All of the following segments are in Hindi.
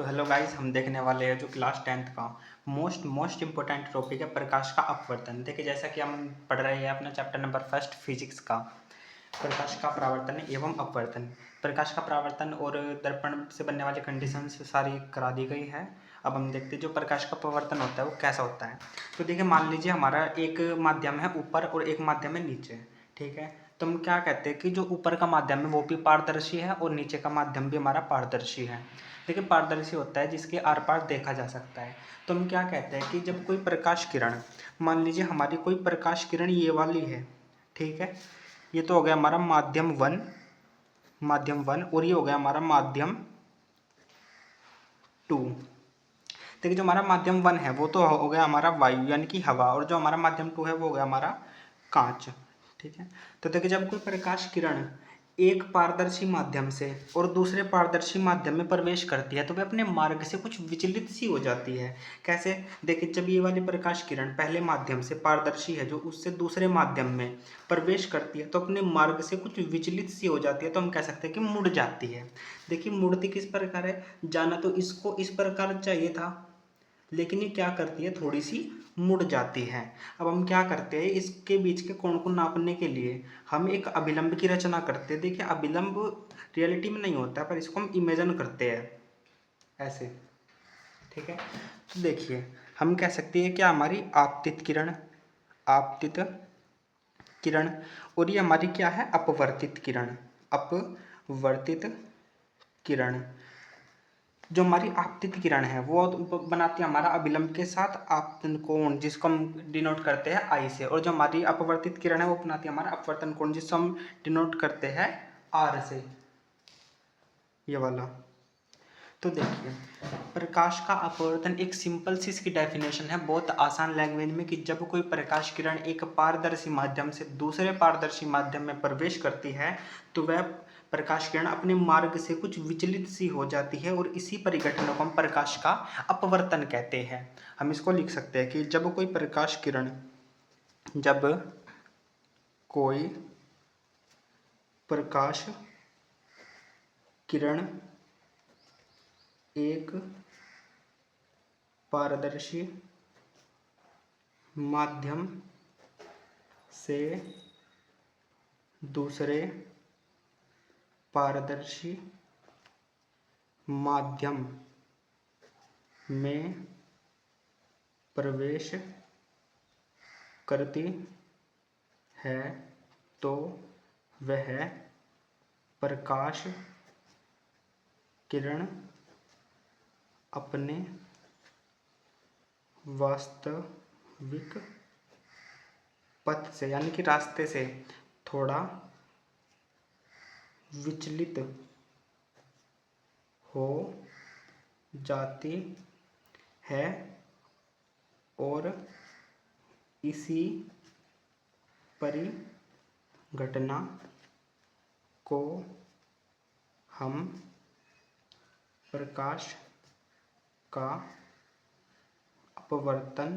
तो हेलो गाइस, हम देखने वाले हैं जो क्लास 10th का मोस्ट इम्पोर्टेंट टॉपिक है प्रकाश का अपवर्तन। देखिए, जैसा कि हम पढ़ रहे हैं अपना चैप्टर नंबर फर्स्ट फिजिक्स का, प्रकाश का परावर्तन एवं अपवर्तन। प्रकाश का परावर्तन और दर्पण से बनने वाली कंडीशंस सारी करा दी गई है। अब हम देखते हैं जो प्रकाश का अपवर्तन होता है वो कैसा होता है। तो देखिए, मान लीजिए हमारा एक माध्यम है ऊपर और एक माध्यम है नीचे, ठीक है। तो हम क्या कहते हैं कि जो ऊपर का माध्यम है वो भी पारदर्शी है और नीचे का माध्यम भी हमारा पारदर्शी है। देखिए, पारदर्शी होता है जिसके आर पार देखा जा सकता है। तो हम क्या कहते हैं कि जब कोई प्रकाश किरण, मान लीजिए हमारी कोई प्रकाश किरण ये वाली है, ठीक है। ये तो हो गया हमारा माध्यम वन और ये हो गया हमारा माध्यम 2। देखिए, जो हमारा माध्यम 1 है वो तो हो गया हमारा वायु यानी कि हवा, और जो हमारा माध्यम 2 है वो हो गया हमारा कांच, ठीक है। तो देखिए, जब कोई प्रकाश किरण एक पारदर्शी माध्यम से और दूसरे पारदर्शी माध्यम में प्रवेश करती है तो वह अपने मार्ग से कुछ विचलित सी हो जाती है। कैसे? देखिए, जब ये वाली प्रकाश किरण पहले माध्यम से पारदर्शी है जो उससे दूसरे माध्यम में प्रवेश करती है तो अपने मार्ग से कुछ विचलित सी हो जाती है, तो हम कह सकते हैं कि मुड़ जाती है। देखिए, मुड़ती किस प्रकार है, जाना तो इसको इस प्रकार चाहिए था, लेकिन ये क्या करती है, थोड़ी सी मुड़ जाती है। अब हम क्या करते हैं, इसके बीच के कोण को नापने के लिए हम एक अभिलंब की रचना करते हैं। देखिए, अभिलंब रियलिटी में नहीं होता है पर इसको हम इमेजिन करते हैं ऐसे, ठीक है। तो देखिए, हम कह सकते हैं क्या, हमारी आपतित किरण और ये हमारी क्या है, अपवर्तित किरण। जो हमारी आपतित किरण है वो बनाती है हमारा अभिलंब के साथ आपतन कोण, जिसको हम डिनोट करते हैं आई से, और जो हमारी अपवर्तित किरण है वो बनाती है हमारा अपवर्तन कोण, जिसको हम डिनोट करते हैं आर से, ये वाला। तो देखिए, प्रकाश का अपवर्तन एक सिंपल सी इसकी डेफिनेशन है बहुत आसान लैंग्वेज में, कि जब कोई प्रकाश किरण एक पारदर्शी माध्यम से दूसरे पारदर्शी माध्यम में प्रवेश करती है तो वह प्रकाश किरण अपने मार्ग से कुछ विचलित सी हो जाती है, और इसी परिघटना को हम प्रकाश का अपवर्तन कहते हैं। हम इसको लिख सकते हैं कि जब कोई प्रकाश किरण एक पारदर्शी माध्यम से दूसरे पारदर्शी माध्यम में प्रवेश करती है तो वह प्रकाश किरण अपने वास्तविक पथ से यानी कि रास्ते से थोड़ा विचलित हो जाती है, और इसी परिघटना को हम प्रकाश का अपवर्तन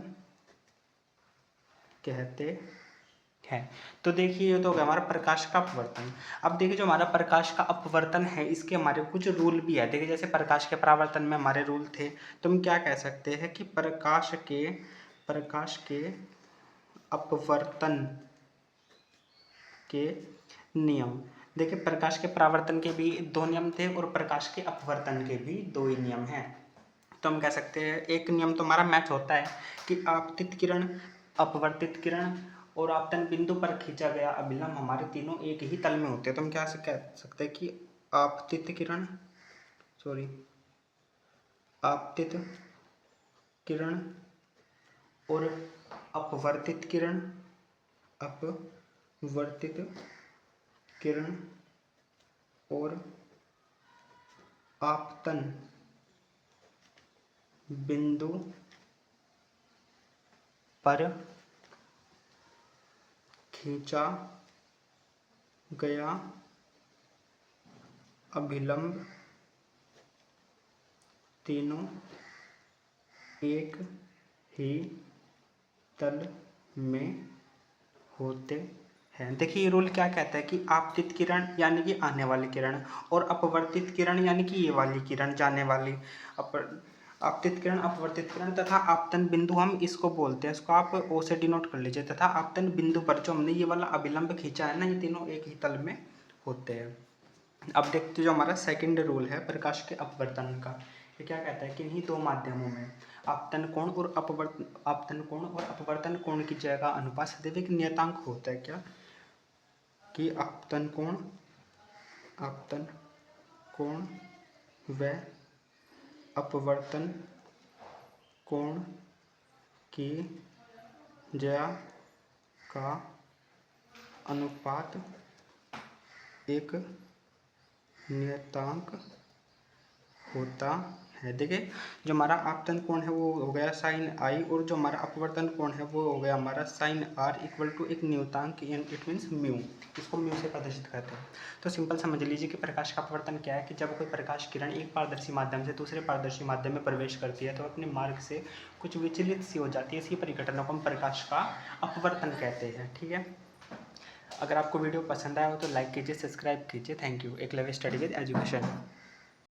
कहते हैं। तो देखिए, ये तो हो गया हमारा प्रकाश का अपवर्तन। अब देखिए, जो हमारा प्रकाश का अपवर्तन है इसके हमारे कुछ रूल भी है। देखिए, जैसे प्रकाश के परावर्तन में हमारे रूल थे, तो हम क्या कह सकते हैं कि प्रकाश के अपवर्तन के नियम। देखिए, प्रकाश के परावर्तन के भी 2 नियम थे और प्रकाश के अपवर्तन के भी 2 ही नियम हैं। तो हम कह सकते हैं एक नियम तो हमारा मैच होता है कि आपतित किरण, अपवर्तित किरण और आपतन बिंदु पर खींचा गया अभिलंब हमारे तीनों एक ही तल में होते हैं। तो हम क्या कह सकते हैं कि आपतित किरण आपतित किरण और अपवर्तित किरण और आपतन बिंदु पर खींचा गया अभिलंब तीनों एक ही तल में होते है। देखिए ये रूल क्या कहता है कि आपतित किरण यानी कि आने वाली किरण, और अपवर्तित किरण यानी कि ये वाली किरण जाने वाली। आपतित किरण, अपवर्तित किरण तथा आपतन बिंदु, हम इसको बोलते हैं, इसको आप ओ से डिनोट कर लीजिए। तथा आपतन बिंदु पर जो हमने ये वाला अभिलंब खींचा है ना, ये तीनों एक ही तल में होते हैं। अब देखते हैं जो हमारा सेकंड रूल है प्रकाश के अपवर्तन का। ये क्या कहता है कि इन्हीं दो माध्यमों में आपतन कोण और अपवर्तन कोण की जगह अनुपात सदैव एक नियतांक होता है। क्या कि आपतन कोण व अपवर्तन कोण की ज्या का अनुपात एक नियतांक होता है। देखिए जो हमारा आपतन कोण है वो हो गया साइन आई, और जो हमारा अपवर्तन कोण है वो हो गया हमारा साइन आर इक्वल टू एक नियतांक, इट मीन्स म्यू। इसको म्यू से प्रदर्शित करते हैं। तो सिंपल समझ लीजिए कि प्रकाश का अपवर्तन क्या है कि जब कोई प्रकाश किरण एक पारदर्शी माध्यम से दूसरे पारदर्शी माध्यम में प्रवेश करती है तो अपने मार्ग से कुछ विचलित सी हो जाती है। इसी परिघटना को हम प्रकाश का अपवर्तन कहते हैं। ठीक है, अगर आपको वीडियो पसंद आया हो तो लाइक कीजिए, सब्सक्राइब कीजिए। Thank you. Eklavya study with education.